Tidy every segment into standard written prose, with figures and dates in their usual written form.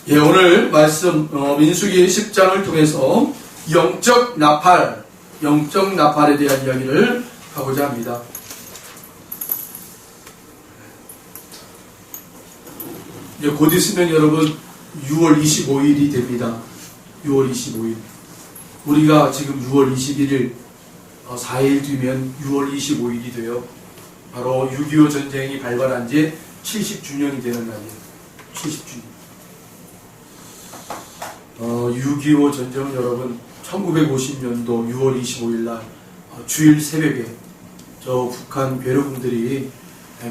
예, 오늘 말씀 민수기 10장을 통해서 영적 나팔에 대한 이야기를 하고자 합니다. 예, 곧 있으면 여러분 6월 25일이 됩니다. 6월 25일. 우리가 지금 6월 21일 4일 뒤면 6월 25일이 돼요. 바로 6.25 전쟁이 발발한 지 70주년이 되는 날이에요. 70주년. 6.25 전쟁은 여러분 1950년도 6월 25일 날 주일 새벽에 저 북한 괴뢰군들이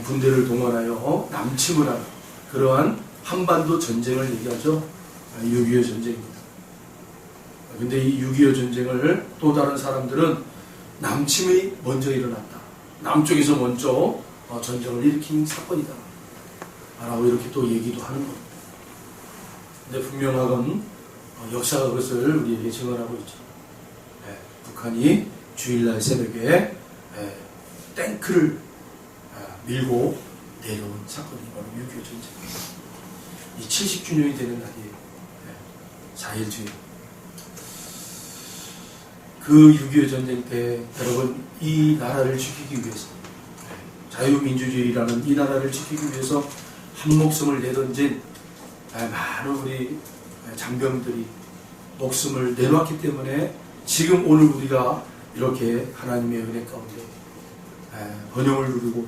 군대를 동원하여 남침을 하는 그러한 한반도 전쟁을 얘기하죠. 6.25 전쟁입니다. 근데 이 6.25 전쟁을 또 다른 사람들은 남침이 먼저 일어났다. 남쪽에서 먼저 전쟁을 일으킨 사건이다. 라고 이렇게 또 얘기도 하는 겁니다. 근데 분명하건 역사가 그것을 우리에게 증언하고 있죠. 북한이 주일날 새벽에 탱크를 밀고 내려온 사건이 바로 6.25 전쟁입니다. 이 70주년이 되는 날이에요. 4일 뒤에. 그 6.25 전쟁 때 여러분 이 나라를 지키기 위해서 자유민주주의라는 이 나라를 지키기 위해서 한 목숨을 내던진 많은 우리 장병들이 목숨을 내놓았기 때문에 지금 오늘 우리가 이렇게 하나님의 은혜 가운데 번영을 누리고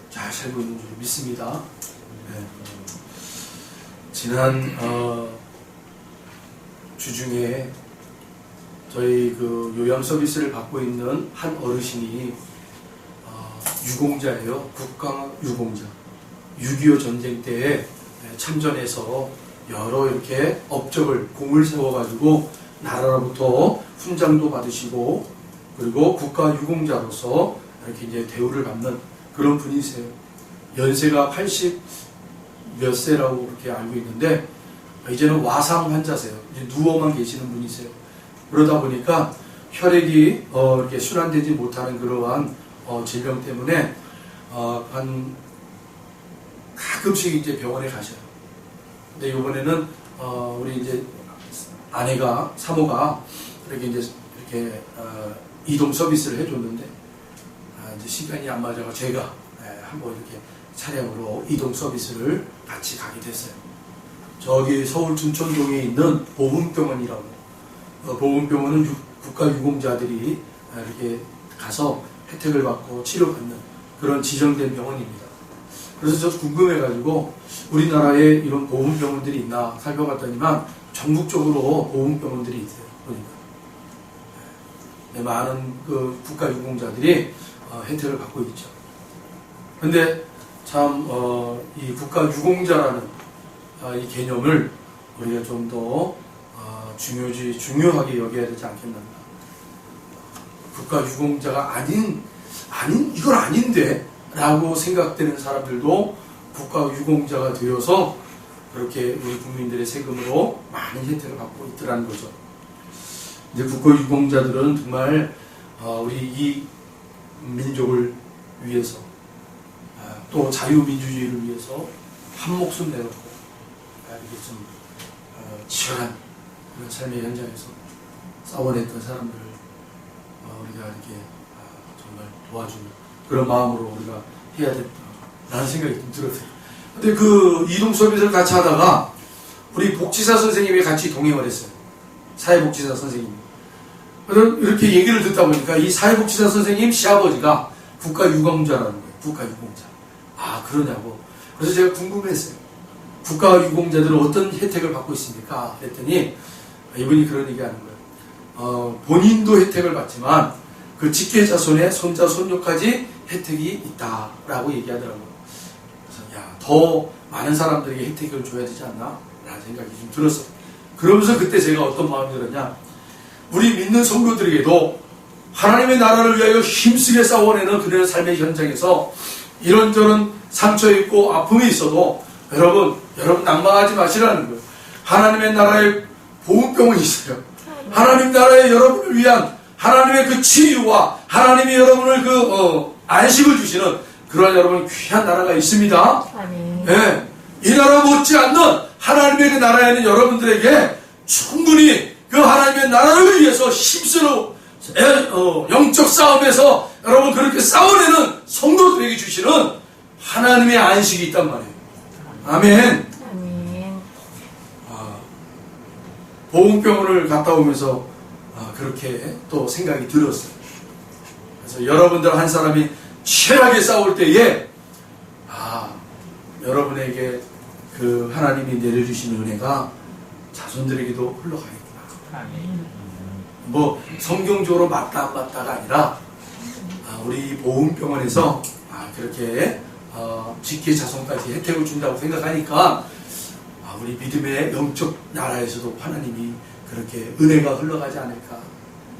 잘 살고 있는 줄 믿습니다. 지난 주중에 저희 그 요양 서비스를 받고 있는 한 어르신이 유공자예요. 국가 유공자. 6.25 전쟁 때에 참전해서 여러 이렇게 업적을 공을 세워가지고 나라로부터 훈장도 받으시고 그리고 국가 유공자로서 이렇게 이제 대우를 받는 그런 분이세요. 연세가 80 몇 세라고 그렇게 알고 있는데 이제는 와상 환자세요. 이제 누워만 계시는 분이세요. 그러다 보니까 혈액이 이렇게 순환되지 못하는 그러한 질병 때문에 한 가끔씩 이제 병원에 가셔요. 근데 이번에는 우리 이제 아내가 사모가 이렇게 이동 서비스를 해줬는데 이제 시간이 안 맞아서 제가 한번 이렇게 차량으로 이동 서비스를 같이 가게 됐어요. 저기 서울 둔촌동에 있는 보훈병원이라고 보훈병원은 국가 유공자들이 이렇게 가서 혜택을 받고 치료받는 그런 지정된 병원입니다. 그래서 저 궁금해가지고 우리나라에 이런 보훈병원들이 있나 살펴봤더니만 전국적으로 보훈병원들이 있어요. 보니까 많은 그 국가 유공자들이 혜택을 받고 있죠. 근데 참 이 국가 유공자라는 이 개념을 우리가 좀 더 중요하게 여겨야 되지 않겠나. 국가 유공자가 아닌 이건 아닌데 라고 생각되는 사람들도 국가 유공자가 되어서 그렇게 우리 국민들의 세금으로 많은 혜택을 받고 있더라는 거죠. 이제 국가 유공자들은 정말 우리 이 민족을 위해서 또 자유민주주의를 위해서 한 목숨 내놓고 이렇게 좀 치열한 그런 삶의 현장에서 싸워냈던 사람들을 우리가 이렇게 정말 도와주는 그런 마음으로 우리가 해야 된다라는 생각이 좀 들었어요. 근데 그 이동 서비스를 같이 하다가 우리 복지사 선생님이 같이 동행을 했어요. 사회복지사 선생님. 그래서 이렇게 얘기를 듣다 보니까 이 사회복지사 선생님 시아버지가 국가 유공자라는 거예요. 국가 유공자. 아, 그러냐고. 그래서 제가 궁금했어요. 국가 유공자들은 어떤 혜택을 받고 있습니까? 그랬더니 이분이 그런 얘기 하는 거예요. 본인도 혜택을 받지만 그 직계자 손에 손자, 손녀까지 혜택이 있다라고 얘기하더라고요. 그래서 더 많은 사람들에게 혜택을 줘야 되지 않나? 라는 생각이 좀 들었어요. 그러면서 그때 제가 어떤 마음이 들었냐? 우리 믿는 성도들에게도 하나님의 나라를 위하여 힘쓰게 싸워내는 그들의 삶의 현장에서 이런저런 상처 있고 아픔이 있어도 여러분 낭망하지 마시라는 거예요. 하나님의 나라에 보훈병원이 있어요. 하나님 나라에 여러분을 위한 하나님의 그 치유와 하나님이 여러분을 안식을 주시는 그런 여러분 귀한 나라가 있습니다. 아멘. 네. 이 나라 못지않는 하나님의 그 나라에 있는 여러분들에게 충분히 그 하나님의 나라를 위해서 힘쓰는 영적 싸움에서 여러분 그렇게 싸워내는 성도들에게 주시는 하나님의 안식이 있단 말이에요. 아멘. 아멘. 보훈병원을 갔다 오면서 그렇게 또 생각이 들었어요. 그래서 여러분들 한 사람이 치열하게 싸울 때에 여러분에게 그 하나님이 내려주신 은혜가 자손들에게도 흘러가겠구나. 뭐 성경적으로 맞다 안 맞다가 아니라 우리 보훈병원에서 그렇게 직계 자손까지 혜택을 준다고 생각하니까 우리 믿음의 영적 나라에서도 하나님이 그렇게 은혜가 흘러가지 않을까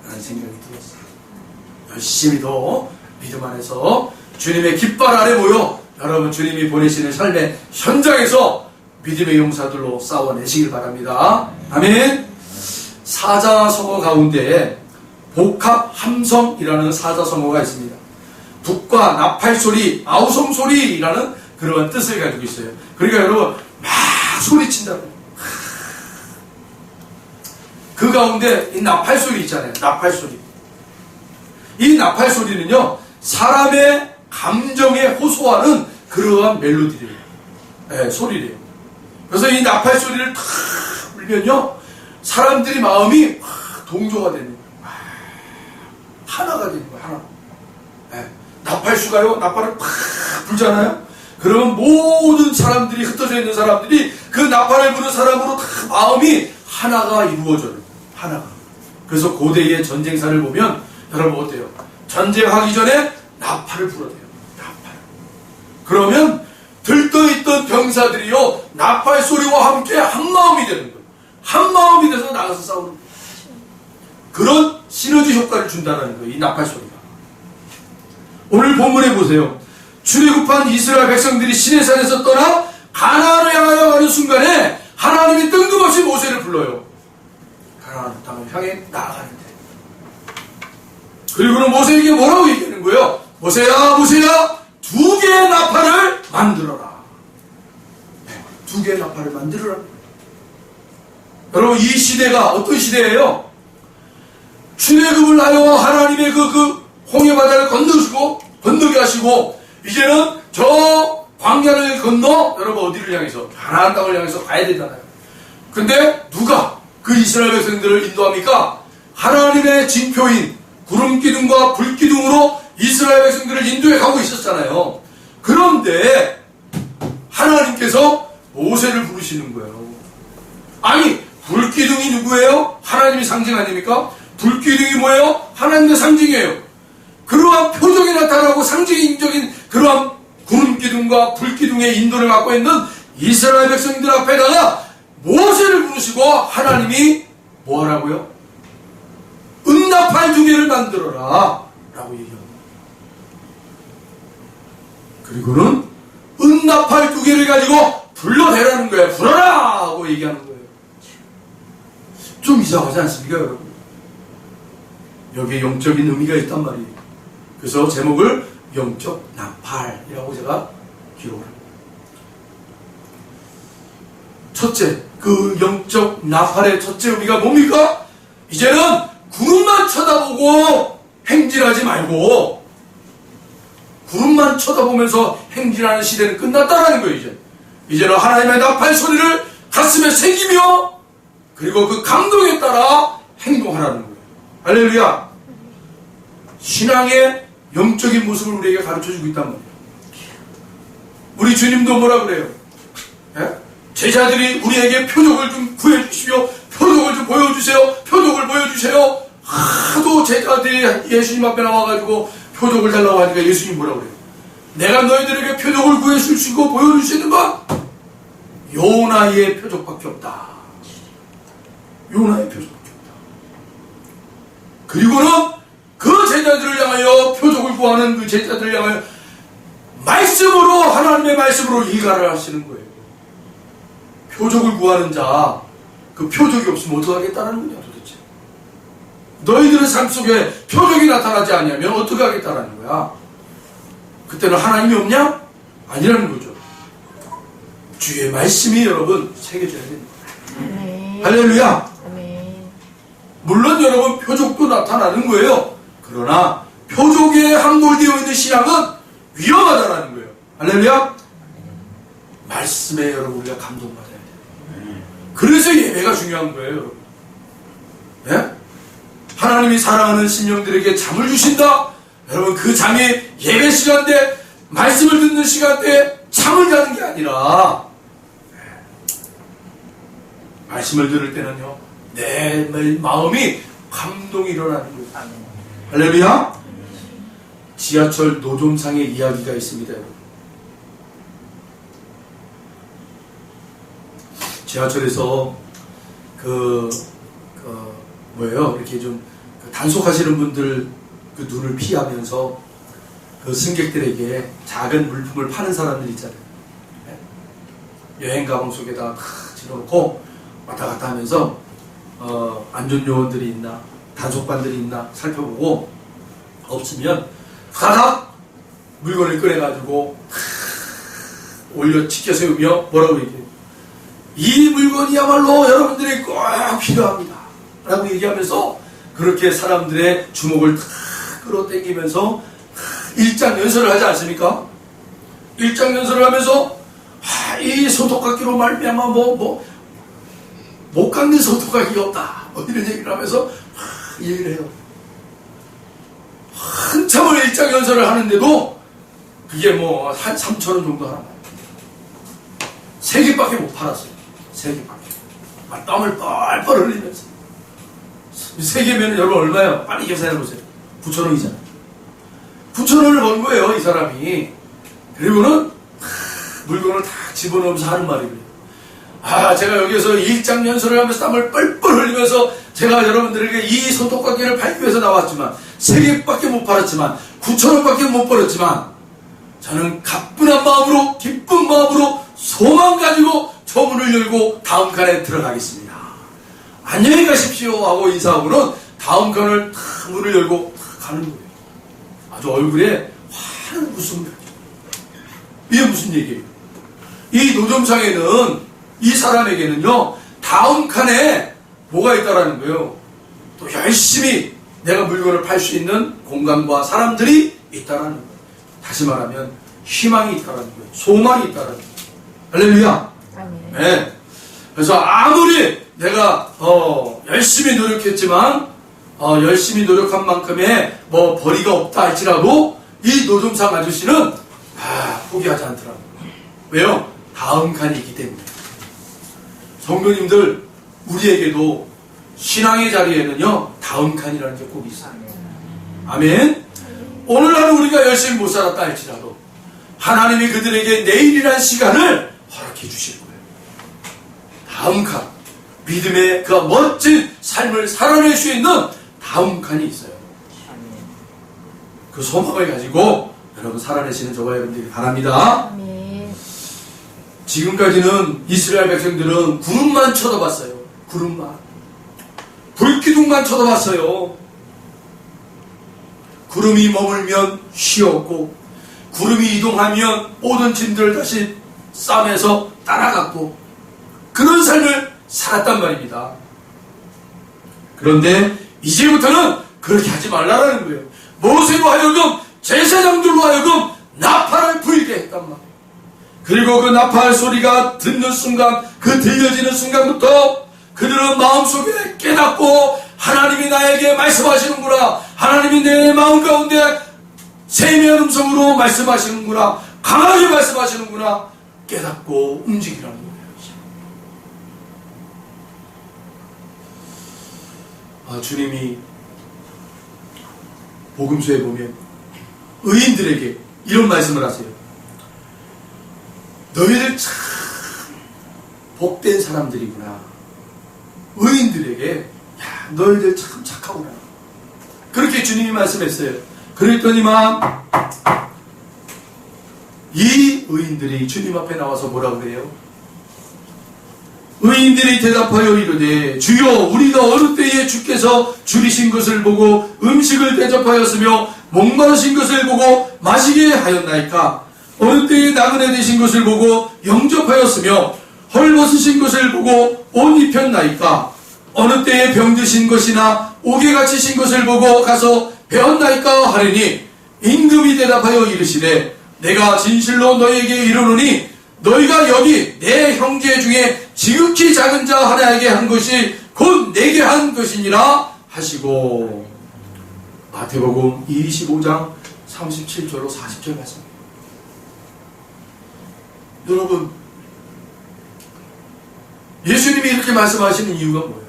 라는 생각이 들었어요. 열심히 더 믿음 안에서 주님의 깃발 아래 모여 여러분 주님이 보내시는 삶의 현장에서 믿음의 용사들로 싸워내시길 바랍니다. 아멘. 사자성어 가운데 복합함성이라는 사자성어가 있습니다. 북과 나팔소리, 아우성소리라는 그러한 뜻을 가지고 있어요. 그러니까 여러분 막 소리친다고. 그 가운데 이 나팔소리 있잖아요. 나팔소리. 이 나팔소리는요 사람의 감정에 호소하는 그러한 멜로디래요. 네, 소리래요. 그래서 이 나팔소리를 탁 불면요 사람들이 마음이 동조가 되는 거예요. 하나가 되는 거예요. 하나. 네. 나팔수가요 나팔을 팍 불잖아요. 그러면 모든 사람들이 흩어져 있는 사람들이 그 나팔을 부는 사람으로 다 마음이 하나가 이루어져요. 하나가. 그래서 고대의 전쟁사를 보면 여러분 어때요? 전쟁하기 전에 나팔을 불어대요. 나팔. 그러면 들떠있던 병사들이요 나팔 소리와 함께 한마음이 되는 거예요. 한마음이 돼서 나가서 싸우는 거예요. 그런 시너지 효과를 준다는 거예요. 이 나팔 소리가. 오늘 본문에 보세요. 출애굽한 이스라엘 백성들이 시내산에서 떠나 가나안을 향하여 가는 순간에 하나님이 뜬금없이 모세를 불러요. 가나안 땅을 향해 나아가는데. 그리고는 모세에게 뭐라고 얘기하는 거예요? 모세야 모세야 2개의 나팔을 만들어라. 2개의 나팔을 만들어라. 여러분 이 시대가 어떤 시대예요? 출애굽을 하여 하나님의 그 홍해 바다를 건너게 하시고 이제는 저 광야를 건너 여러분 어디를 향해서 가나안 땅을 향해서 가야 되잖아요. 근데 누가 그 이스라엘 백성들을 인도합니까? 하나님의 징표인 구름기둥과 불기둥으로 이스라엘 백성들을 인도해 가고 있었잖아요. 그런데 하나님께서 모세를 부르시는 거예요. 아니 불기둥이 누구예요? 하나님의 상징 아닙니까? 불기둥이 뭐예요? 하나님의 상징이에요. 그러한 표적이 나타나고 상징적인 그러한 구름기둥과 불기둥의 인도를 맡고 있는 이스라엘 백성들 앞에다가 모세를 부르시고 하나님이 뭐 하라고요? 은나팔 2개를 만들어라 라고 얘기합니다. 그리고는 은나팔 2개를 가지고 불러대라는 거예요. 불어라 하고 얘기하는 거예요. 좀 이상하지 않습니까 여러분? 여기에 영적인 의미가 있단 말이에요. 그래서 제목을 영적 나팔이라고 제가 기록을 합니다. 첫째, 그 영적 나팔의 첫째 의미가 뭡니까? 이제는 구름만 쳐다보고 행진하지 말고 구름만 쳐다보면서 행진하는 시대는 끝났다라는 거예요. 이제는 하나님의 나팔 소리를 가슴에 새기며 그리고 그 감동에 따라 행동하라는 거예요. 할렐루야. 신앙의 영적인 모습을 우리에게 가르쳐주고 있단 말이에요. 우리 주님도 뭐라 그래요? 예? 제자들이 우리에게 표적을 좀 구해주시오. 표적을 좀 보여주세요. 표적을 보여주세요. 하도 제자들이 예수님 앞에 나와가지고 표적을 달라고 하니까 예수님 뭐라 그래요? 내가 너희들에게 표적을 구해주시고 보여주시는 건 요나의 표적밖에 없다. 요나의 표적밖에 없다. 그리고는 그 제자들을 향하여 표적을 구하는 그 제자들을 향하여 말씀으로 하나님의 말씀으로 일가를 하시는 거예요. 표적을 구하는 자, 그 표적이 없으면 어떡하겠다는 거냐 도대체. 너희들의 삶 속에 표적이 나타나지 않으면 어떻게 하겠다는 거야. 그때는 하나님이 없냐? 아니라는 거죠. 주의 말씀이 여러분 새겨져야 됩니다. 아멘. 할렐루야. 아멘. 물론 여러분 표적도 나타나는 거예요. 그러나 표적에 함몰되어 있는 신앙은 위험하다라는 거예요. 할렐루야. 말씀에 여러분 우리가 감동받아야 돼요. 그래서 예배가 중요한 거예요, 여러분. 예? 하나님이 사랑하는 심령들에게 잠을 주신다. 여러분 그 잠이 예배 시간대, 말씀을 듣는 시간대에 잠을 자는 게 아니라 말씀을 들을 때는요 내 마음이 감동이 일어나는 거예요. 할렐루야. 지하철 노점상의 이야기가 있습니다. 지하철에서 뭐예요? 이렇게 좀 단속하시는 분들 그 눈을 피하면서 그 승객들에게 작은 물품을 파는 사람들 있잖아요. 여행 가방 속에다 집어넣고 왔다 갔다 하면서 안전요원들이 있나 단속반들이 있나 살펴보고 없으면 가닥 물건을 꺼내가지고 올려 치켜 세우며 뭐라고 얘기해요? 이 물건이야말로 여러분들이 꼭 필요합니다 라고 얘기하면서 그렇게 사람들의 주목을 탁 끌어당기면서 일장연설을 하지 않습니까? 일장연설을 하면서 이 소독각기로 말미암아 못 깎는 소독각기가 없다 이런 얘기를 하면서 얘기를 해요. 한참을 일장연설을 하는데도 그게 뭐 한 3,000원 정도 하나 봐요. 3개밖에 못 팔았어요. 3개밖에. 막 땀을 뻘뻘 흘리면서 3개면 여러분 얼마예요? 빨리 계산해보세요. 9,000원이잖아요. 9,000원을 번 거예요, 이 사람이. 그리고는 물건을 다 집어넣으면서 하는 말이 그래요. 제가 여기서 일장연설을 하면서 땀을 뻘뻘 흘리면서 제가 여러분들에게 이 소독각기를 팔기 위해서 나왔지만 3개밖에 못 팔았지만 9,000원밖에 못 벌었지만 저는 가뿐한 마음으로 기쁜 마음으로 소망 가지고 저 문을 열고 다음 칸에 들어가겠습니다. 안녕히 가십시오 하고 인사하고는 다음 칸을 탁 문을 열고 탁 가는 거예요. 아주 얼굴에 환한 웃음을 펼쳐요. 이게 무슨 얘기예요? 이 노점상에는 이 사람에게는요 다음 칸에 뭐가 있다라는 거예요. 또 열심히 내가 물건을 팔 수 있는 공간과 사람들이 있다라는 거예요. 다시 말하면 희망이 있다라는 거예요. 소망이 있다라는 거예요. 할렐루야. 네. 그래서 아무리 내가 열심히 노력했지만 열심히 노력한 만큼의 뭐 벌이가 없다 할지라도 이 노점상 아저씨는 포기하지 않더라고요. 왜요? 다음 칸이 있기 때문에. 성도님들 우리에게도 신앙의 자리에는요 다음 칸이라는 게 꼭 있어요. 아멘. 오늘 하루 우리가 열심히 못 살았다 할지라도 하나님이 그들에게 내일이란 시간을 허락해 주실 거예요. 다음 칸, 믿음의 그 멋진 삶을 살아낼 수 있는 다음 칸이 있어요. 그 소망을 가지고 여러분 살아내시는 저와 여러분들이 바랍니다. 아멘. 지금까지는 이스라엘 백성들은 구름만 쳐다봤어요. 구름만. 불기둥만 쳐다봤어요. 구름이 머물면 쉬었고 구름이 이동하면 모든 짐들을 다시 싸매서 따라갔고 그런 삶을 살았단 말입니다. 그런데 이제부터는 그렇게 하지 말라라는 거예요. 모세로 하여금 제사장들로 하여금 나팔을 불게 했단 말이에요. 그리고 그 나팔 소리가 듣는 순간 그 들려지는 순간부터 그들은 마음속에 깨닫고 하나님이 나에게 말씀하시는구나, 하나님이 내 마음 가운데 세미한 음성으로 말씀하시는구나, 강하게 말씀하시는구나 깨닫고 움직이라는 거예요. 주님이 복음서에 보면 의인들에게 이런 말씀을 하세요. 너희들 참 복된 사람들이구나. 의인들에게 너희들 참 착하구나. 그렇게 주님이 말씀했어요. 그랬더니만 이 의인들이 주님 앞에 나와서 뭐라고 그래요? 의인들이 대답하여 이르되 주여 우리가 어느 때에 주께서 줄이신 것을 보고 음식을 대접하였으며 목마르신 것을 보고 마시게 하였나이까? 어느 때에 나그네 되신 것을 보고 영접하였으며 헐벗으신 것을 보고 옷 입혔나이까? 어느 때에 병드신 것이나 옥에 갇히신 것을 보고 가서 배웠나이까 하리니 임금이 대답하여 이르시되 내가 진실로 너희에게 이르노니 너희가 여기 내 형제 중에 지극히 작은 자 하나에게 한 것이 곧 내게 한 것이니라 하시고. 마태복음 25장 37절로 40절 말씀입니다. 여러분, 예수님이 이렇게 말씀하시는 이유가 뭐예요?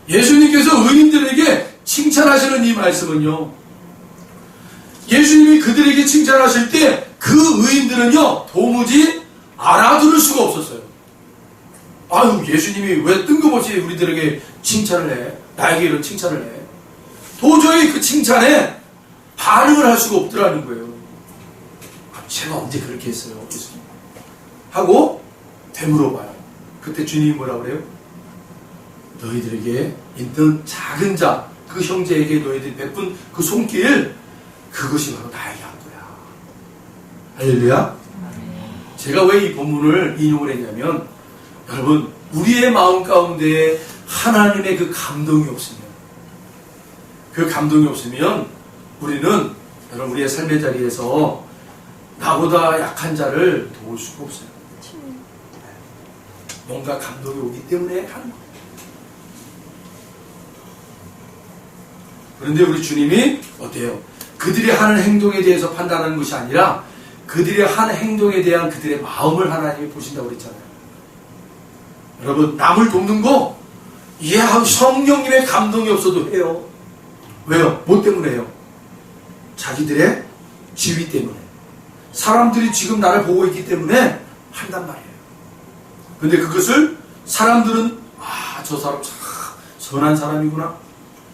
예수님께서 의인들에게 칭찬하시는 이 말씀은요, 예수님이 그들에게 칭찬하실 때 그 의인들은요 도무지 알아들을 수가 없었어요. 아유, 예수님이 왜 뜬금없이 우리들에게 칭찬을 해? 나에게 이런 칭찬을 해? 도저히 그 칭찬에 반응을 할 수가 없더라는 거예요. 제가 언제 그렇게 했어요? 예수님 하고 되물어봐요. 그때 주님이 뭐라 그래요? 너희들에게 있던 작은 자, 그 형제에게 너희들이 베푼 그 손길, 그것이 바로 나에게 한 거야. 할렐루야. 제가 왜 이 본문을 인용을 했냐면, 여러분, 우리의 마음 가운데 하나님의 그 감동이 없으면 우리는 여러분 우리의 삶의 자리에서 나보다 약한 자를 도울 수가 없어요. 뭔가 감동이 오기 때문에 하는 거예요. 그런데 우리 주님이 어때요? 그들이 하는 행동에 대해서 판단하는 것이 아니라 그들이 하는 행동에 대한 그들의 마음을 하나님이 보신다고 그랬잖아요. 여러분, 남을 돕는 거 성령님의 감동이 없어도 해요. 왜요? 뭐 때문에 해요? 자기들의 지위 때문에. 사람들이 지금 나를 보고 있기 때문에 한단 말이에요. 근데 그것을 사람들은 저 사람 참 선한 사람이구나.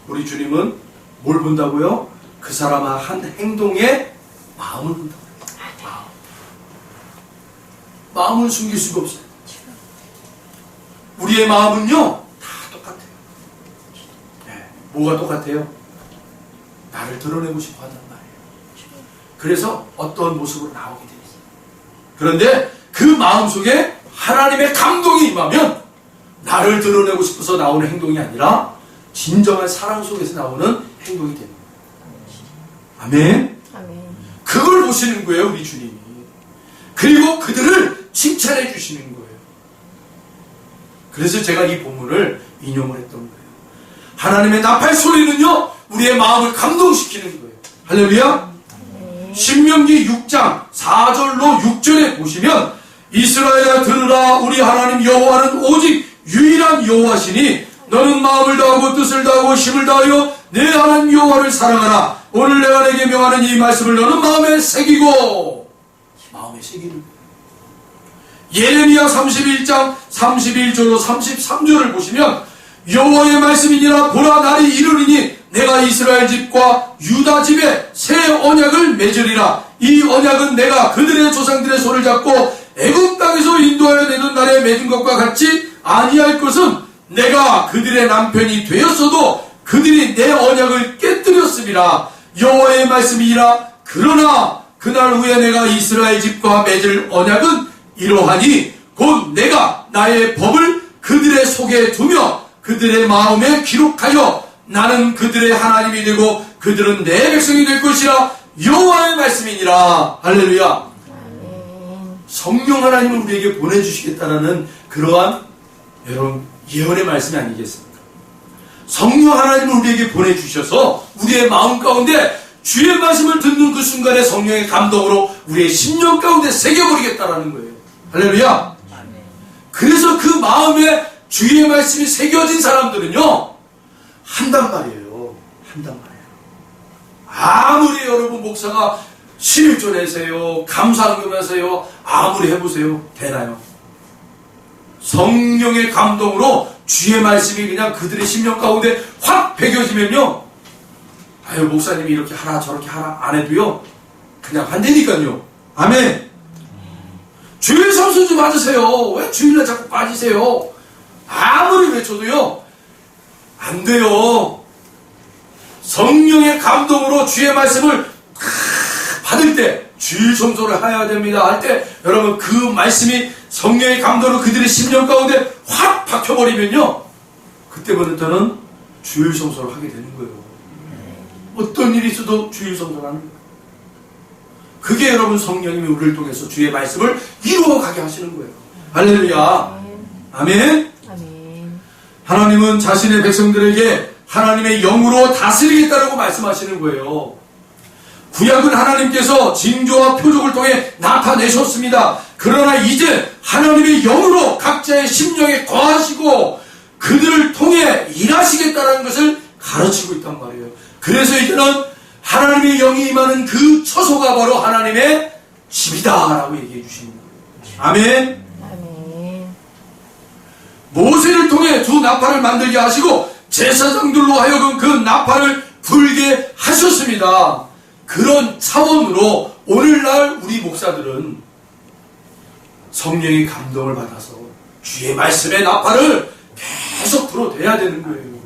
우리 주님은 뭘 본다고요? 그 사람의 한 행동에 마음을 본다고요. 마음을 숨길 수가 없어요. 우리의 마음은요 다 똑같아요. 뭐가 똑같아요? 나를 드러내고 싶어 한단 말이에요. 그래서 어떤 모습으로 나오게 되어 있어요. 그런데 그 마음속에 하나님의 감동이 임하면 나를 드러내고 싶어서 나오는 행동이 아니라 진정한 사랑 속에서 나오는 행동이 됩니다. 아멘. 그걸 보시는 거예요, 우리 주님이. 그리고 그들을 칭찬해 주시는 거예요. 그래서 제가 이 본문을 인용을 했던 거예요. 하나님의 나팔 소리는요 우리의 마음을 감동시키는 거예요. 할렐루야. 신명기 6장 4절로 6절에 보시면 이스라엘아 들으라, 우리 하나님 여호와는 오직 유일한 여호와시니 너는 마음을 다하고 뜻을 다하고 힘을 다하여 내 하나님 여호와를 사랑하라. 오늘 내가 내게 명하는 이 말씀을 너는 마음에 새기고. 마음에 새기는 거예요. 예레미야 31장 31절로 33절을 보시면 여호와의 말씀이니라, 보라 날이 이르리니 내가 이스라엘 집과 유다 집에 새 언약을 맺으리라. 이 언약은 내가 그들의 조상들의 손을 잡고 애굽 땅에서 인도하여 내는 날에 맺은 것과 같이 아니할 것은 내가 그들의 남편이 되었어도 그들이 내 언약을 깨뜨렸음이라. 여호와의 말씀이니라. 그러나 그날 후에 내가 이스라엘 집과 맺을 언약은 이러하니 곧 내가 나의 법을 그들의 속에 두며 그들의 마음에 기록하여 나는 그들의 하나님이 되고 그들은 내 백성이 될 것이라. 여호와의 말씀이니라. 할렐루야. 성령 하나님을 우리에게 보내주시겠다라는 그러한 여러분 예언의 말씀이 아니겠습니까? 성령 하나님을 우리에게 보내주셔서 우리의 마음 가운데 주의 말씀을 듣는 그 순간에 성령의 감동으로 우리의 심령 가운데 새겨버리겠다라는 거예요. 할렐루야. 그래서 그 마음에 주의 말씀이 새겨진 사람들은요 한단 말이에요. 한단 말이에요. 아무리 여러분 목사가 11조 내세요, 감사한금 하세요, 아무리 해보세요, 되나요? 성령의 감동으로 주의 말씀이 그냥 그들의 심령 가운데 확 배겨지면요, 아유 목사님이 이렇게 하라 저렇게 하라 안 해도요 그냥 한다니까요. 아멘. 주일 성수 좀 받으세요. 왜 주일날 자꾸 빠지세요? 아무리 외쳐도요 안 돼요. 성령의 감동으로 주의 말씀을 받을 때 주일 성소를 해야 됩니다 할 때 여러분 그 말씀이 성령의 감동으로 그들의 심령 가운데 확 박혀버리면요, 그때부터는 주일 성소를 하게 되는 거예요. 어떤 일이 있어도 주일 성소를 하는 거예요. 그게 여러분 성령님이 우리를 통해서 주의 말씀을 이루어가게 하시는 거예요. 할렐루야. 아멘. 아멘. 하나님은 자신의 백성들에게 하나님의 영으로 다스리겠다라고 말씀하시는 거예요. 구약은 하나님께서 징조와 표적을 통해 나타내셨습니다. 그러나 이제 하나님의 영으로 각자의 심령에 거하시고 그들을 통해 일하시겠다는 것을 가르치고 있단 말이에요. 그래서 이제는 하나님의 영이 임하는 그 처소가 바로 하나님의 집이다라고 얘기해 주시는 거예요. 아멘. 아멘. 모세를 통해 두 나팔을 만들게 하시고 제사장들로 하여금 그 나팔을 불게 하셨습니다. 그런 차원으로 오늘날 우리 목사들은 성령의 감동을 받아서 주의 말씀의 나팔을 계속 불어대야 되는 거예요.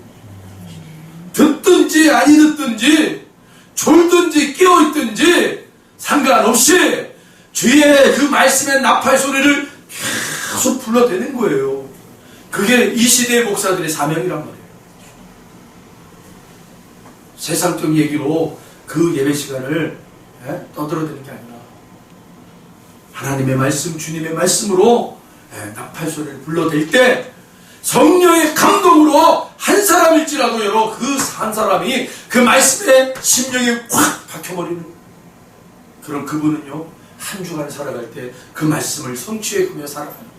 듣든지 아니 듣든지 졸든지 깨어있든지 상관없이 주의 그 말씀의 나팔 소리를 계속 불러대는 거예요. 그게 이 시대의 목사들의 사명이란 말이에요. 세상적 얘기로 그 예배 시간을 떠들어대는 게 아니라 하나님의 말씀, 주님의 말씀으로 나팔 소리를 불러댈 때 성령의 감동으로 한 사람일지라도 여러 그 한 사람이 그 말씀에 심령이 확 박혀버리는 그런 그분은요, 한 주간을 살아갈 때 그 말씀을 성취해가며 살아가는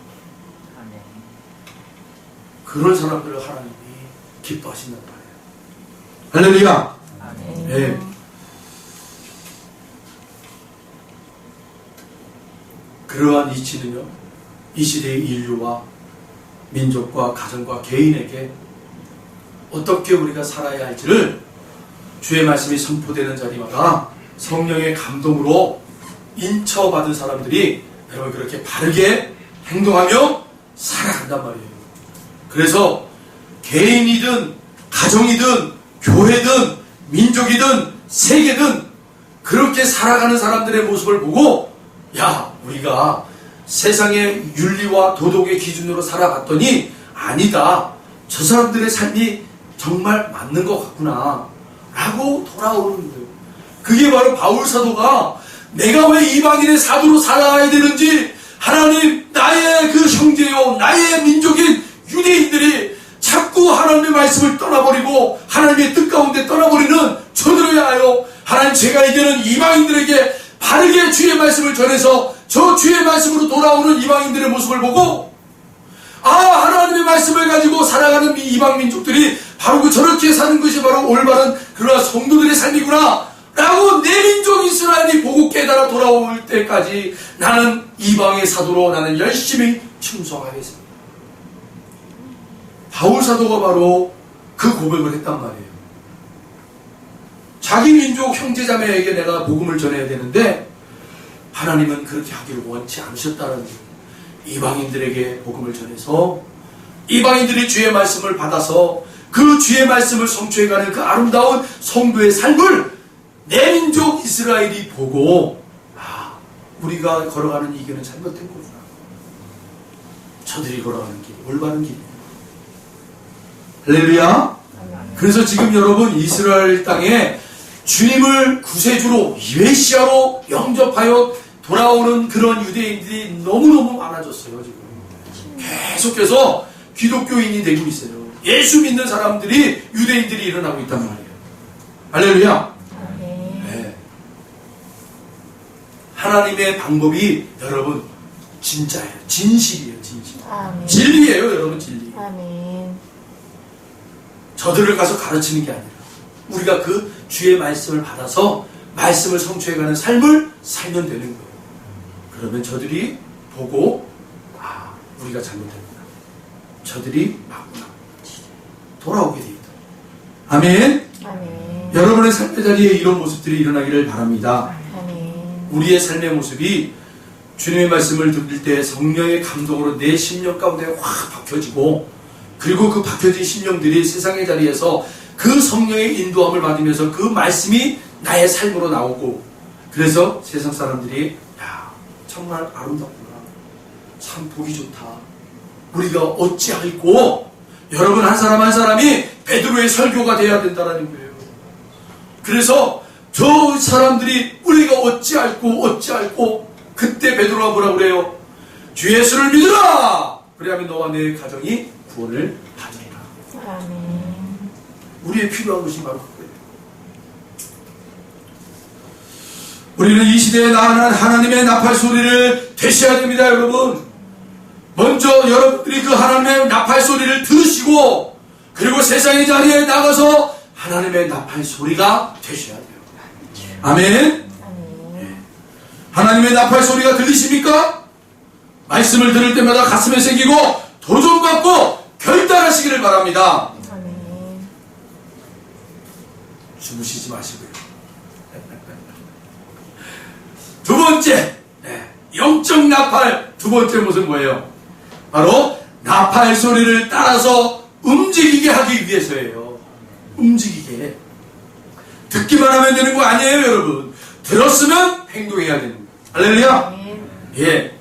그런 사람들을 하나님이 기뻐하신단 말이에요. 할렐루야. 아멘. 네. 그러한 이치는요, 이 시대의 인류와 민족과 가정과 개인에게 어떻게 우리가 살아야 할지를 주의 말씀이 선포되는 자리마다 성령의 감동으로 인쳐받은 사람들이 여러분 그렇게 바르게 행동하며 살아간단 말이에요. 그래서 개인이든 가정이든 교회든 민족이든 세계든 그렇게 살아가는 사람들의 모습을 보고, 야, 우리가 세상의 윤리와 도덕의 기준으로 살아갔더니 아니다, 저 사람들의 삶이 정말 맞는 것 같구나 라고 돌아오는 거예요. 그게 바로 바울 사도가 내가 왜 이방인의 사도로 살아가야 되는지, 하나님, 나의 그 형제요 나의 민족인 유대인들이 자꾸 하나님의 말씀을 떠나버리고 하나님의 뜻 가운데 떠나버리는 저들을 하여 하나님, 제가 이제는 이방인들에게 바르게 주의 말씀을 전해서 저 주의 말씀으로 돌아오는 이방인들의 모습을 보고, 아, 하나님의 말씀을 가지고 살아가는 이방 민족들이 바로 저렇게 사는 것이 바로 올바른 그러한 성도들의 삶이구나 라고 내 민족 이스라엘이 보고 깨달아 돌아올 때까지 나는 이방의 사도로 나는 열심히 충성하겠습니다. 바울 사도가 바로 그 고백을 했단 말이에요. 자기 민족 형제자매에게 내가 복음을 전해야 되는데 하나님은 그렇게 하기를 원치 않으셨다는 거예요. 이방인들에게 복음을 전해서 이방인들이 주의 말씀을 받아서 그 주의 말씀을 성취해가는 그 아름다운 성도의 삶을 내 민족 이스라엘이 보고, 아, 우리가 걸어가는 이 길은 잘못된 거구나, 저들이 걸어가는 길이 올바른 길이구나. 할렐루야. 그래서 지금 여러분 이스라엘 땅에 주님을 구세주로 메시아로 영접하여 돌아오는 그런 유대인들이 너무너무 많아졌어요. 지금 계속해서 기독교인이 되고 있어요. 예수 믿는 사람들이, 유대인들이 일어나고 있단 말이에요. 할렐루야. 네. 하나님의 방법이 여러분 진짜예요. 진실이에요. 진실. 아멘. 진리예요. 여러분 진리. 아멘. 저들을 가서 가르치는 게 아니라 우리가 그 주의 말씀을 받아서 말씀을 성취해가는 삶을 살면 되는 거예요. 그러면 저들이 보고, 아, 우리가 잘못했구나, 저들이 맞구나, 돌아오게 되겠다. 아멘. 아멘. 여러분의 삶의 자리에 이런 모습들이 일어나기를 바랍니다. 아멘. 우리의 삶의 모습이 주님의 말씀을 들을 때 성령의 감동으로 내 심령 가운데 확 박혀지고, 그리고 그 박혀진 심령들이 세상의 자리에서 그 성령의 인도함을 받으면서 그 말씀이 나의 삶으로 나오고, 그래서 세상 사람들이 야, 정말 아름답구나. 참 보기 좋다. 우리가 어찌할꼬 여러분 한 사람 한 사람이 베드로의 설교가 돼야 된다는 거예요. 그래서 저 사람들이 우리가 어찌할꼬 그때 베드로가 뭐라고 그래요? 주 예수를 믿으라. 그래야만 너와 내 가정이 구원을 받으리라. 아멘. 우리의 필요한 것이 바로 그거예요. 우리는 이 시대에 나아난 하나님의 나팔 소리를 되셔야 됩니다, 여러분. 먼저 여러분들이 그 하나님의 나팔 소리를 들으시고 그리고 세상의 자리에 나가서 하나님의 나팔 소리가 되셔야 돼요. 아멘. 아멘. 하나님의 나팔 소리가 들리십니까? 말씀을 들을 때마다 가슴에 새기고 도전받고 결단하시기를 바랍니다. 아멘. 주무시지 마시고요. 두 번째, 영적 나팔 두 번째 모습은 뭐예요? 바로 나팔 소리를 따라서 움직이게 하기 위해서예요. 움직이게. 듣기만 하면 되는 거 아니에요, 여러분. 들었으면 행동해야 됩니다. 할렐루야. 아멘. 예.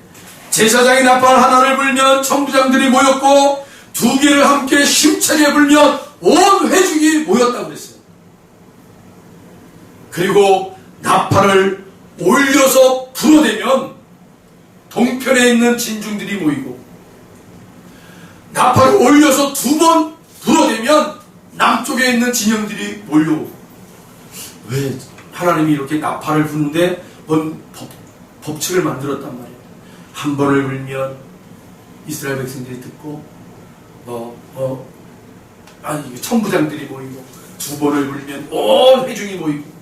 제사장이 나팔 하나를 불면 천부장들이 모였고 두 개를 함께 힘차게 불면 온 회중이 모였다고 그랬어요. 그리고 나팔을 올려서 불어대면 동편에 있는 진중들이 모이고 나팔을 올려서 두 번 불어대면 남쪽에 있는 진영들이 몰려오고. 왜 하나님이 이렇게 나팔을 부는데 뭔 법칙을 만들었단 말이에요. 한 번을 불면 이스라엘 백성들이 듣고 천부장들이 모이고 두 번을 불면 온 회중이 모이고.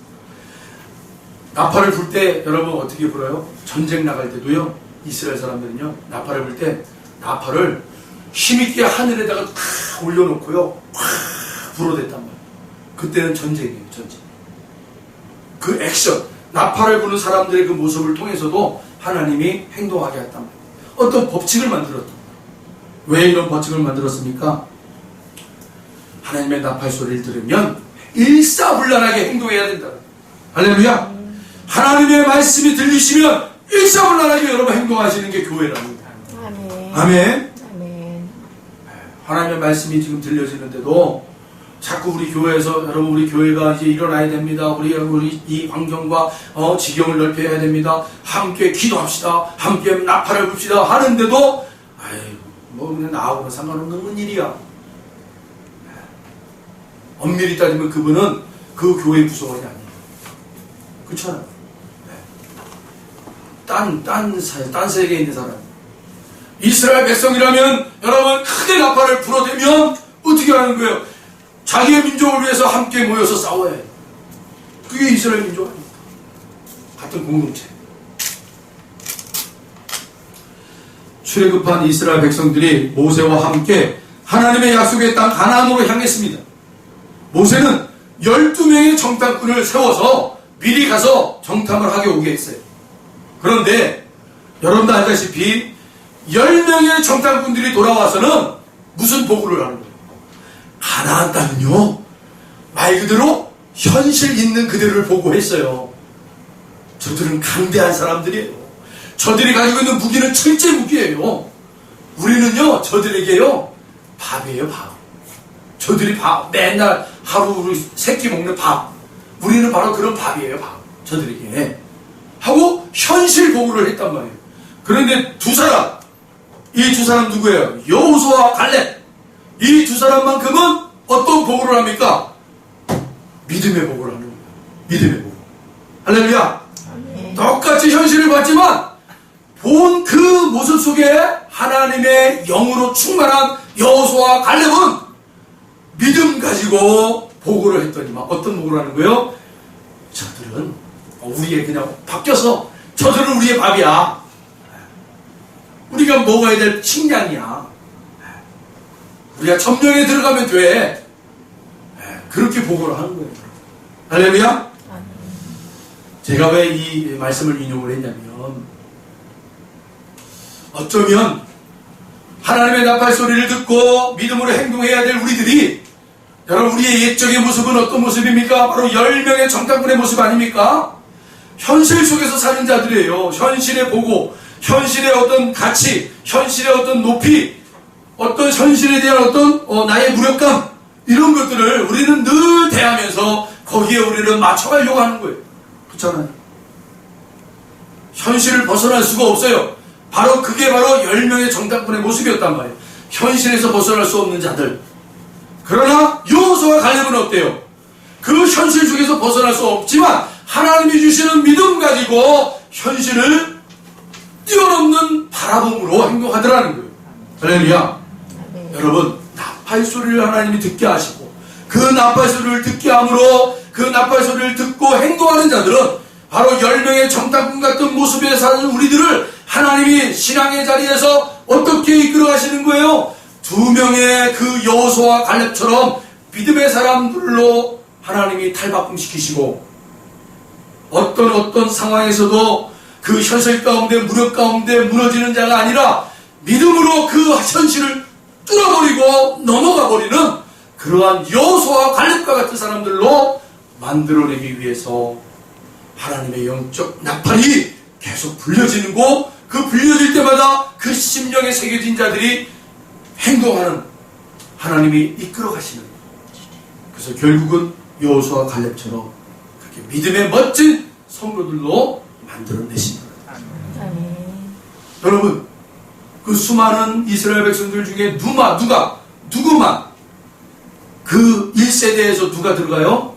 나팔을 불 때 여러분 어떻게 불어요? 전쟁 나갈 때도요, 이스라엘 사람들은요 나팔을 불 때 나팔을 힘있게 하늘에다가 탁 올려놓고요 팍 불어댔단 말이에요. 그때는 전쟁이에요. 전쟁. 그 액션, 나팔을 부는 사람들의 그 모습을 통해서도 하나님이 행동하게 했단 말이에요. 어떤 법칙을 만들었단 말이에요. 왜 이런 법칙을 만들었습니까? 하나님의 나팔 소리를 들으면 일사불란하게 행동해야 된다. 할렐루야. 하나님의 말씀이 들리시면 일사불란하게 여러분 행동하시는 게 교회랍니다. 아멘. 아멘. 아멘. 하나님의 말씀이 지금 들려지는데도 자꾸 우리 교회에서 여러분 우리 교회가 이제 일어나야 됩니다. 우리 이 환경과 지경을 넓혀야 됩니다. 함께 기도합시다. 함께 나팔을 붑시다 하는데도 뭐 그냥 나하고는 상관없는 일이야. 엄밀히 따지면 그분은 그 교회 구성원이 아니에요. 그렇잖아요. 딴 세계에 있는 사람. 이스라엘 백성이라면 여러분 크게 나팔을 불어대면 어떻게 하는 거예요? 자기의 민족을 위해서 함께 모여서 싸워야 해요. 그게 이스라엘 민족 아닙니까? 같은 공동체. 출애굽한 이스라엘 백성들이 모세와 함께 하나님의 약속의 땅 가나안으로 향했습니다. 모세는 12명의 정탐꾼을 세워서 미리 가서 정탐을 하게 오게 했어요. 그런데 여러분도 알다시피 10명의 정탐꾼들이 돌아와서는 무슨 보고를 하는 거예요? 가나안 땅은요 말 그대로 현실 있는 그대로를 보고했어요. 저들은 강대한 사람들이에요. 저들이 가지고 있는 무기는 철제 무기예요. 우리는요 저들에게요 밥이에요. 밥. 저들이 맨날 하루 세끼 먹는 밥. 우리는 바로 그런 밥이에요. 밥. 저들에게 하고 현실 보고를 했단 말이에요. 그런데 이 두 사람 누구예요? 여호수아와 갈렙. 이 두 사람만큼은 어떤 보고를 합니까? 믿음의 보고를 하는 거예요. 믿음의 보고. 할렐루야. 아멘. 똑같이 현실을 봤지만 본 그 모습 속에 하나님의 영으로 충만한 여호수아와 갈렙은 믿음 가지고 보고를 했더니만 어떤 보고를 하는 거예요? 저들은 우리의 그냥 바뀌어서 저들은 우리의 밥이야. 우리가 먹어야 될 식량이야. 우리가 점령에 들어가면 돼. 그렇게 보고를 하는 거예요. 할렐루야. 아멘. 제가 왜 이 말씀을 인용을 했냐면 어쩌면 하나님의 나팔 소리를 듣고 믿음으로 행동해야 될 우리들이 여러분 우리의 옛적의 모습은 어떤 모습입니까? 바로 10명의 정탐꾼의 모습 아닙니까? 현실 속에서 사는 자들이에요. 현실의 보고, 현실의 어떤 가치, 현실의 어떤 높이, 어떤 현실에 대한 어떤 나의 무력감, 이런 것들을 우리는 늘 대하면서 거기에 우리는 맞춰가려고 하는 거예요. 그렇잖아요. 현실을 벗어날 수가 없어요. 바로 그게 바로 10명의 정탐꾼의 모습이었단 말이에요. 현실에서 벗어날 수 없는 자들. 그러나 여호수아와 갈렙은 어때요? 그 현실 속에서 벗어날 수 없지만 하나님이 주시는 믿음 가지고 현실을 뛰어넘는 바라봄으로 행동하더라는 거예요. 할렐루야. 네. 여러분, 나팔 소리를 하나님이 듣게 하시고 그 나팔 소리를 듣게 함으로 그 나팔 소리를 듣고 행동하는 자들은 바로 10명의 정탐꾼 같은 모습에 사는 우리들을 하나님이 신앙의 자리에서 어떻게 이끌어 가시는 거예요? 2명의 그 여호수아와 갈렙처럼 믿음의 사람들로 하나님이 탈바꿈시키시고 어떤 상황에서도 그 현실 가운데 무력 가운데 무너지는 자가 아니라 믿음으로 그 현실을 뚫어버리고 넘어가 버리는 그러한 여호수아와 갈렙과 같은 사람들로 만들어내기 위해서 하나님의 영적 나팔이 계속 불려지는 거, 그 불려질 때마다 그 심령에 새겨진 자들이 행동하는 하나님이 이끌어 가시는. 그래서 결국은 여호수아와 갈렙처럼 그렇게 믿음의 멋진 성도들로 만들어내신다. 아멘. 여러분, 그 수많은 이스라엘 백성들 중에 누구만 그 1세대에서 누가 들어가요?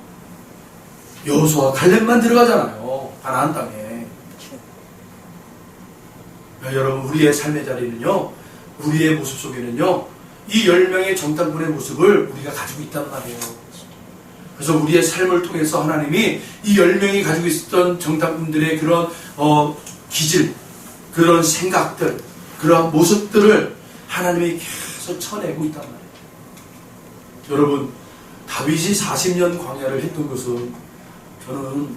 여호수아와 갈렙만 들어가잖아요. 가나안 땅에. 여러분, 우리의 삶의 자리는요, 우리의 모습 속에는요, 이 10명의 정탐꾼의 모습을 우리가 가지고 있단 말이에요. 그래서 우리의 삶을 통해서 하나님이 이 10명이 가지고 있었던 정탐꾼들의 그런 기질, 그런 생각들, 그런 모습들을 하나님이 계속 쳐내고 있단 말이에요. 여러분, 다윗이 40년 광야를 했던 것은 저는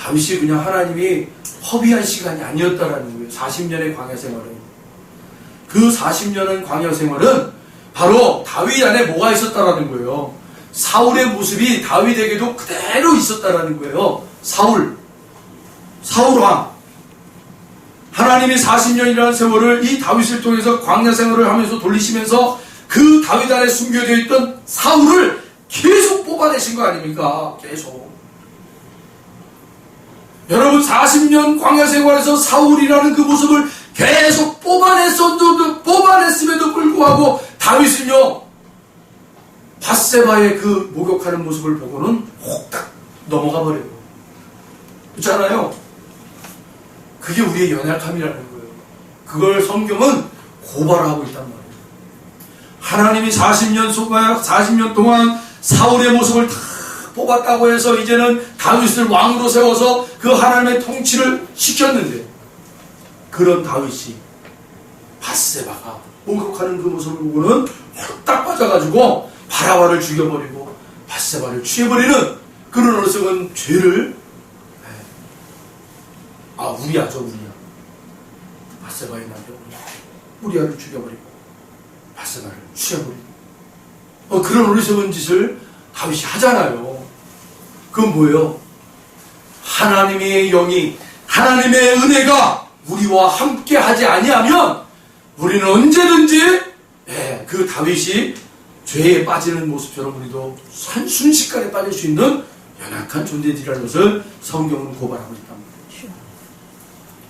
다윗이 그냥 하나님이 허비한 시간이 아니었다라는 거예요. 40년의 광야 생활은. 그 40년의 광야 생활은 바로 다윗 안에 뭐가 있었다라는 거예요. 사울의 모습이 다윗에게도 그대로 있었다라는 거예요. 사울왕. 하나님이 40년이라는 세월을 이 다윗을 통해서 광야 생활을 하면서 돌리시면서 그 다윗 안에 숨겨져 있던 사울을 계속 뽑아내신 거 아닙니까? 계속. 여러분, 40년 광야 생활에서 사울이라는 그 모습을 계속 뽑아냈음에도 불구하고 다윗은요, 밧세바의 그 목욕하는 모습을 보고는 혹딱 넘어가 버려요. 그렇잖아요. 그게 우리의 연약함이라는 거예요. 그걸 성경은 고발하고 있단 말이에요. 하나님이 40년 동안 사울의 모습을 다 뽑았다고 해서 이제는 다윗을 왕으로 세워서 그 하나님의 통치를 시켰는데, 그런 다윗이 밧세바가 목욕하는 그 모습을 보고는 홀딱 빠져가지고 바라바를 죽여버리고 밧세바를 취해버리는 그런 어리석은 죄를, 우리야. 밧세바의 남편 우리야를 죽여버리고 밧세바를 취해버리고 그런 어리석은 짓을 다윗이 하잖아요. 그건 뭐예요? 하나님의 영이, 하나님의 은혜가 우리와 함께 하지 아니하면 우리는 언제든지 그 다윗이 죄에 빠지는 모습처럼 우리도 순식간에 빠질 수 있는 연약한 존재들이라는 것을 성경은 고발하고 있단 말이에요.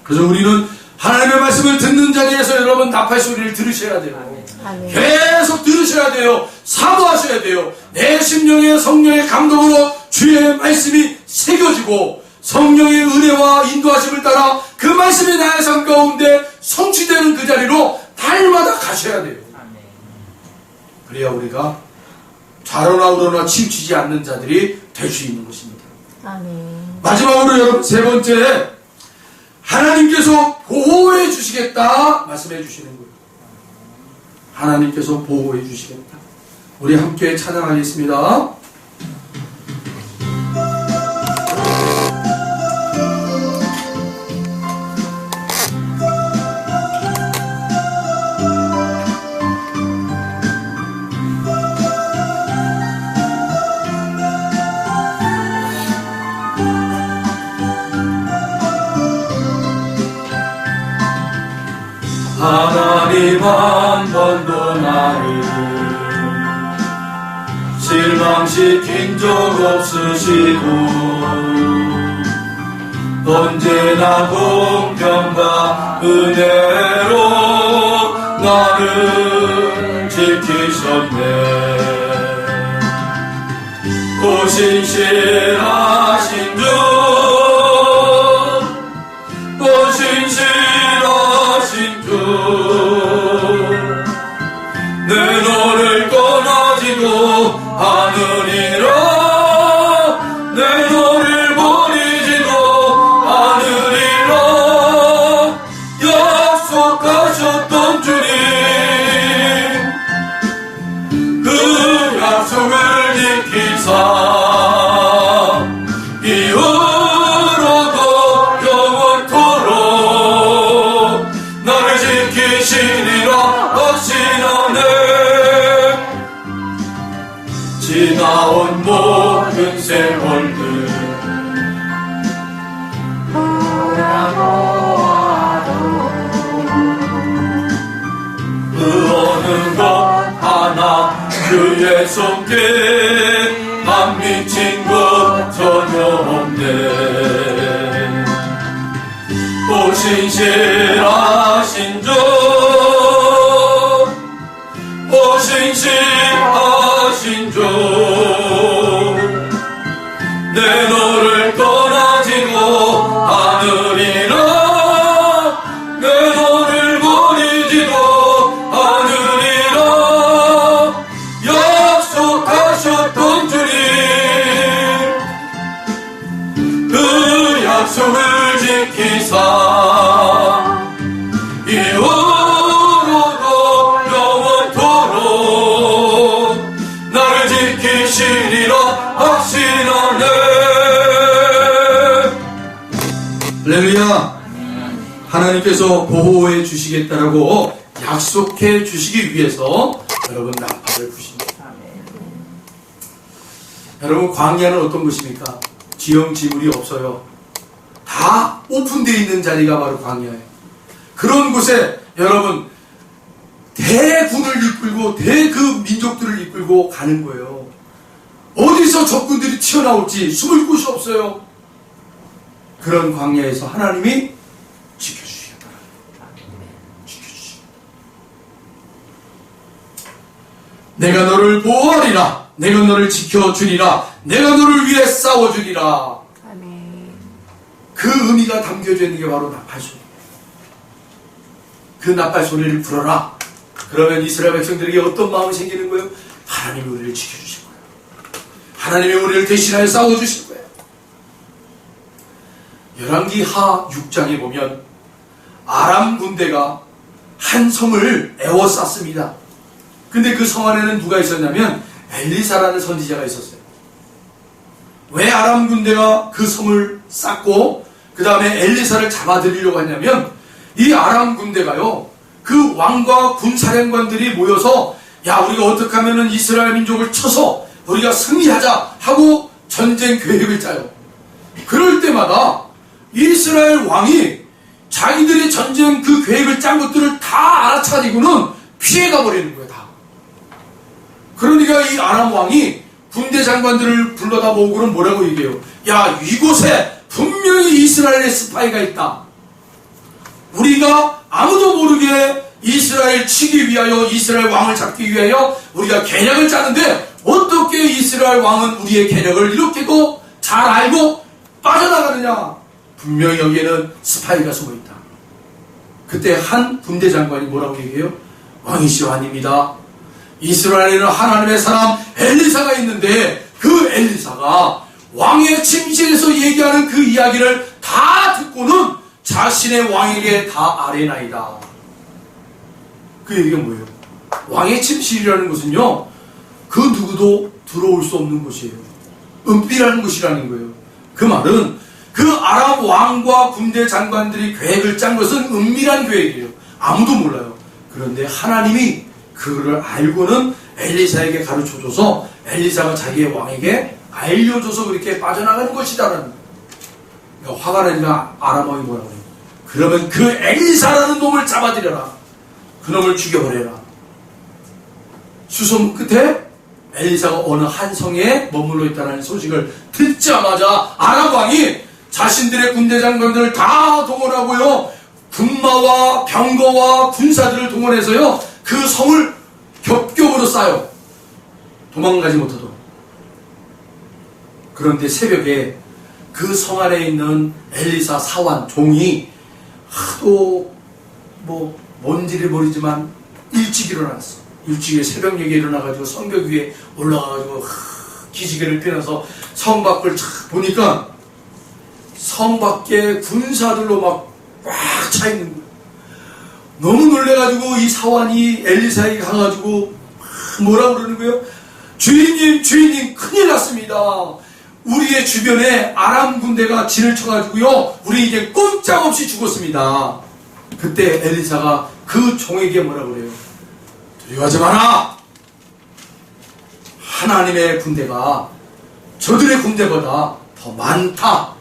그래서 우리는 하나님의 말씀을 듣는 자리에서 여러분 나팔 소리를 들으셔야 돼요. 아멘. 계속 들으셔야 돼요. 사모하셔야 돼요. 내 심령의 성령의 감동으로 주의 말씀이 새겨지고 성령의 은혜와 인도하심을 따라 그 말씀이 나의 삶 가운데 성취되는 그 자리로 날마다 가셔야 돼요. 그래야 우리가 좌로나 우로나 치우치지 않는 자들이 될 수 있는 것입니다. 아멘. 마지막으로 여러분, 세 번째, 하나님께서 보호해 주시겠다 말씀해 주시는 거예요. 하나님께서 보호해 주시겠다. 우리 함께 찬양하겠습니다. 한 번도 나를 실망시킨 적 없으시고 언제나 공평과 은혜로 나를 지키셨네. 신실하신 주, 신실하신 주, 내 너를 떠나지도 않으리라. 내 너를 버리지도 않으리라. 약속하셨던 주님, 그 약속을 지키사 이후로도 영원토록 나를 지키시리라 하시나네. 지나온 모든 세월들 돌아보아도 그 어느 것 하나 그의 손길 안 미친 것 전혀 없네. 신실하신 주, 신실하신 주, 내 너를 떠나지도 않으리라. 내 너를 버리지도 않으리라. 약속하셨던 주님, 그 약속을 지키사 이후로도 영원토록 나를 지키시리라 하시나네. 할렐루야. 하나님께서 보호해 주시겠다라고 약속해 주시기 위해서 여러분 나팔을 부십니다. 여러분 광야는 어떤 곳입니까? 지형지물이 없어요. 다 오픈되어 있는 자리가 바로 광야예요. 그런 곳에 여러분 대군을 이끌고 대그 민족들을 이끌고 가는 거예요. 어디서 적군들이 튀어나올지 숨을 곳이 없어요. 그런 광야에서 하나님이 지켜주시겠다. 지켜주시겠다. 내가 너를 보호하리라. 내가 너를 지켜주리라. 내가 너를 위해 싸워주리라. 아멘. 그 의미가 담겨져 있는 게 바로 나팔소리예요. 그 나팔소리를 불어라. 그러면 이스라엘 백성들에게 어떤 마음이 생기는 거예요? 하나님이 우리를 지켜주실 거예요. 하나님이 우리를 대신하여 싸워주실 거예요. 열왕기하 6장에 보면 아람 군대가 한 성을 에워쌌습니다. 근데 그 성 안에는 누가 있었냐면 엘리사라는 선지자가 있었어요. 왜 아람 군대가 그 성을 쌌고 그 다음에 엘리사를 잡아들이려고 했냐면 이 아람 군대가요, 그 왕과 군사령관들이 모여서 야, 우리가 어떻게 하면 이스라엘 민족을 쳐서 우리가 승리하자 하고 전쟁 계획을 짜요. 그럴 때마다 이스라엘 왕이 자기들이 전쟁 그 계획을 짠 것들을 다 알아차리고는 피해가 버리는 거예요, 다. 그러니까 이 아람 왕이 군대 장관들을 불러다 모으고는 뭐라고 얘기해요? 야, 이곳에 분명히 이스라엘의 스파이가 있다. 우리가 아무도 모르게 이스라엘 치기 위하여, 이스라엘 왕을 잡기 위하여 우리가 계략을 짜는데 어떻게 이스라엘 왕은 우리의 계략을 이렇게도 잘 알고 빠져나가느냐? 분명히 여기에는 스파이가 숨어있다. 그때 한 군대 장관이 뭐라고 얘기해요? 왕이시여 아닙니다. 이스라엘에는 하나님의 사람 엘리사가 있는데 그 엘리사가 왕의 침실에서 얘기하는 그 이야기를 다 듣고는 자신의 왕에게 다 아뢰나이다. 그 얘기가 뭐예요? 왕의 침실이라는 것은요, 그 누구도 들어올 수 없는 곳이에요. 은밀한 곳이라는 거예요. 그 말은 그 아람 왕과 군대 장관들이 계획을 짠 것은 은밀한 계획이에요. 아무도 몰라요. 그런데 하나님이 그거를 알고는 엘리사에게 가르쳐줘서 엘리사가 자기의 왕에게 알려줘서 그렇게 빠져나가는 것이다라는 거예요. 그러니까 화가 나니까 아람 왕이 뭐라고 해요? 그러면 그 엘리사라는 놈을 잡아들여라. 그놈을 죽여버려라. 수소문 끝에 엘리사가 어느 한 성에 머물러 있다는 소식을 듣자마자 아람 왕이 자신들의 군대 장관들을 다 동원하고요, 군마와 병거와 군사들을 동원해서요, 그 성을 겹겹으로 쌓여 도망가지 못하도록. 그런데 새벽에 그 성 안에 있는 엘리사 사환 종이 하도 뭔지를 모르지만 일찍 일어났어. 일찍에 새벽녘에 일어나가지고 성벽 위에 올라가가지고 기지개를 펴면서 성 밖을 쫙 보니까 성 밖에 군사들로 막 꽉 차 있는 거예요. 너무 놀래가지고 이 사환이 엘리사에게 가가지고 뭐라고 그러는 거예요? 주인님 큰일 났습니다. 우리의 주변에 아람 군대가 진을 쳐가지고요, 우리 이제 꼼짝없이 죽었습니다. 그때 엘리사가 그 종에게 뭐라고 그래요? 두려워하지 마라. 하나님의 군대가 저들의 군대보다 더 많다.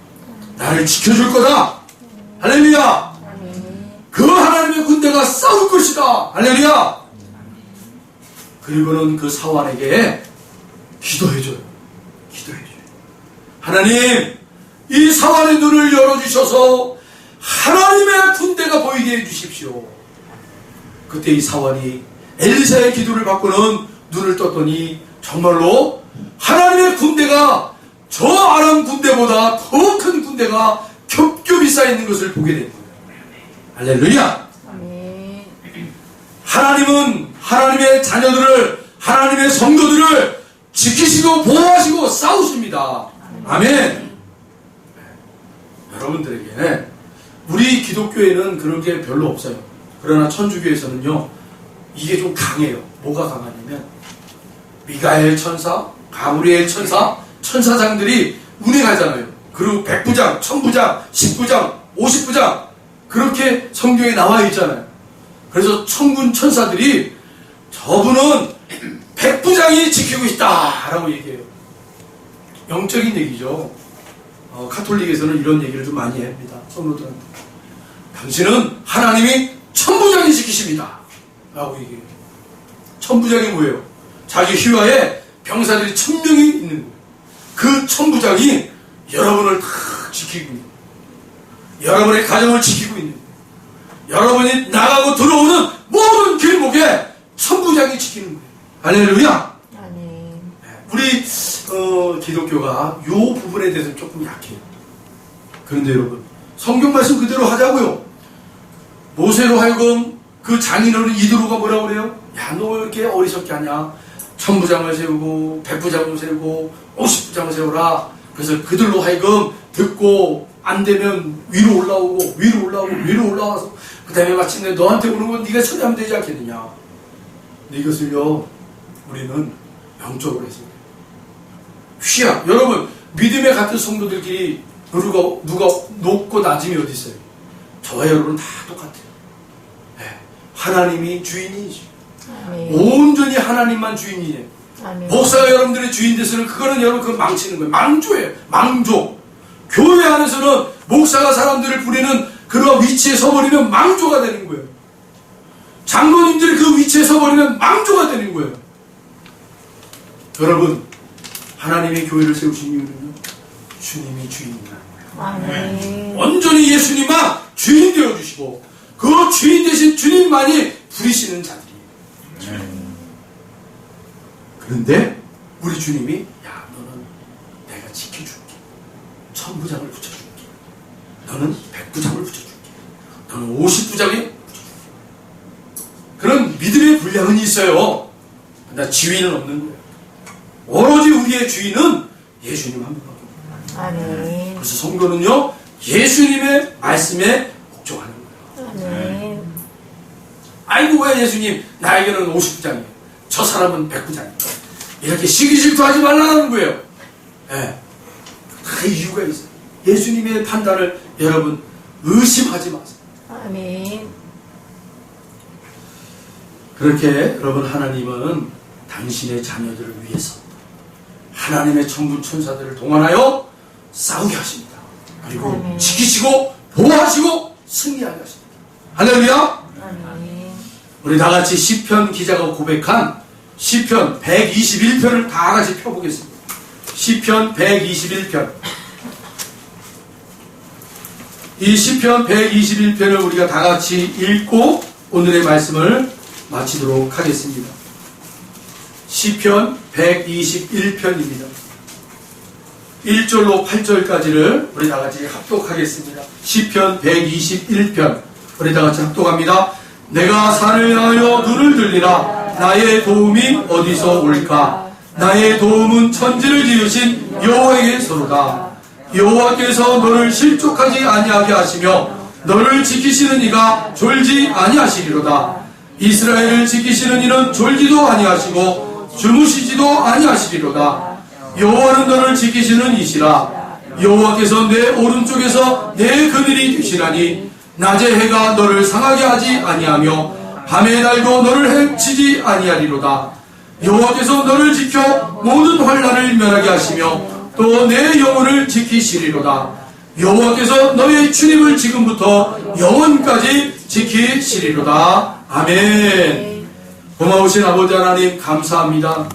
나를 지켜줄 거다. 할렐루야. 그 하나님의 군대가 싸울 것이다. 할렐루야. 그리고는 그 사환에게 기도해줘요. 하나님, 이 사환의 눈을 열어주셔서 하나님의 군대가 보이게 해주십시오. 그때 이 사환이 엘리사의 기도를 받고는 눈을 떴더니 정말로 하나님의 군대가 저 아람 군대보다 더 큰 군대가 겹겹이 쌓여있는 것을 보게 된 거예요. 할렐루야. 아멘. 하나님은 하나님의 자녀들을, 하나님의 성도들을 지키시고 보호하시고 싸우십니다. 아멘. 여러분들에게 우리 기독교에는 그런 게 별로 없어요. 그러나 천주교에서는요, 이게 좀 강해요. 뭐가 강하냐면 미가엘 천사, 가브리엘 천사, 천사장들이 운행하잖아요. 그리고 100부장, 1000부장, 10부장, 50부장 그렇게 성경에 나와 있잖아요. 그래서 천군 천사들이 저분은 100부장이 지키고 있다라고 얘기해요. 영적인 얘기죠. 카톨릭에서는 이런 얘기를 좀 많이 합니다. 성도들한테. 당신은 하나님이 1000부장이 지키십니다 라고 얘기해요. 1000부장이 뭐예요? 자기 휘하에 병사들이 1000명이 있는 거예요. 그 1000부장이 여러분을 다 지키고 있는 거예요. 여러분의 가정을 지키고 있는 거예요. 여러분이 나가고 들어오는 모든 길목에 1000부장이 지키는 거예요. 할렐루야. 아멘. 우리 기독교가 이 부분에 대해서 조금 약해요. 그런데 여러분, 성경 말씀 그대로 하자고요. 모세로 하여금 그 장인어른 이드로가 뭐라고 그래요? 야, 너 왜 이렇게 어리석게 하냐? 1000부장을 세우고 100부장을 세우고 50부장을 세우라. 그래서 그들로 하여금 듣고 안 되면 위로 올라와서 그 다음에 마침내 너한테 오는 건 네가 처리하면 되지 않겠느냐. 근데 이것을요, 우리는 영적으로 해서 휘하. 여러분, 믿음의 같은 성도들끼리 누가 높고 낮음이 어디 있어요? 저와 여러분은 다 똑같아요. 네. 하나님이 주인이지. 아멘. 온전히 하나님만 주인이에요. 아멘. 목사가 여러분들의 주인 돼서는 그거는 여러분 그거 망치는 거예요. 망조예요. 망조. 교회 안에서는 목사가 사람들을 부리는 그런 위치에 서버리면 망조가 되는 거예요. 장로님들이 그 위치에 서버리면 망조가 되는 거예요. 여러분, 하나님의 교회를 세우신 이유는요, 주님이 주인이라는 거예요. 아멘. 온전히 예수님만 주인 되어주시고 그 주인 되신 주님만이 부리시는 자들이에요. 그런데 우리 주님이, 야, 너는 내가 지켜줄게. 1000부장을 붙여줄게. 너는 100부장을 붙여줄게. 너는 50부장에 붙여줄게. 그런 믿음의 분량은 있어요. 그러나 지위는 없는 거예요. 오로지 우리의 주인은 예수님 한 분밖에 없어요. 아멘. 그래서 성도는요, 예수님의 말씀에 복종하는 거예요. 아멘. 아이고, 왜 예수님 나에게는 50부장이에요, 저 사람은 100부장이에요, 이렇게 시기 질투하지 말라는 거예요. 네. 다 이유가 있어요. 예수님의 판단을 여러분 의심하지 마세요. 아멘. 그렇게 여러분, 하나님은 당신의 자녀들을 위해서 하나님의 천군 천사들을 동원하여 싸우게 하십니다. 그리고 지키시고 보호하시고 승리하게 하십니다. 할렐루야. 아멘. 우리 다 같이 시편 기자가 고백한 시편 121편을 다 같이 펴보겠습니다. 시편 121편. 이 시편 121편을 우리가 다 같이 읽고 오늘의 말씀을 마치도록 하겠습니다. 시편 121편입니다. 1절로 8절까지를 우리 다 같이 합독하겠습니다. 시편 121편 우리 다 같이 합독합니다. 내가 산을 향하여 눈을 들리라. 나의 도움이 어디서 올까? 나의 도움은 천지를 지으신 여호와에게서로다. 여호와께서 너를 실족하지 아니하게 하시며 너를 지키시는 이가 졸지 아니하시리로다. 이스라엘을 지키시는 이는 졸지도 아니하시고 주무시지도 아니하시리로다. 여호와는 너를 지키시는 이시라. 여호와께서 내 오른쪽에서 내 그늘이 되시나니 낮에 해가 너를 상하게 하지 아니하며 밤의 날도 너를 해치지 아니하리로다. 여호와께서 너를 지켜 모든 환난을 면하게 하시며 또 내 영혼을 지키시리로다. 여호와께서 너의 출입을 지금부터 영원까지 지키시리로다. 아멘. 고마우신 아버지 하나님 감사합니다.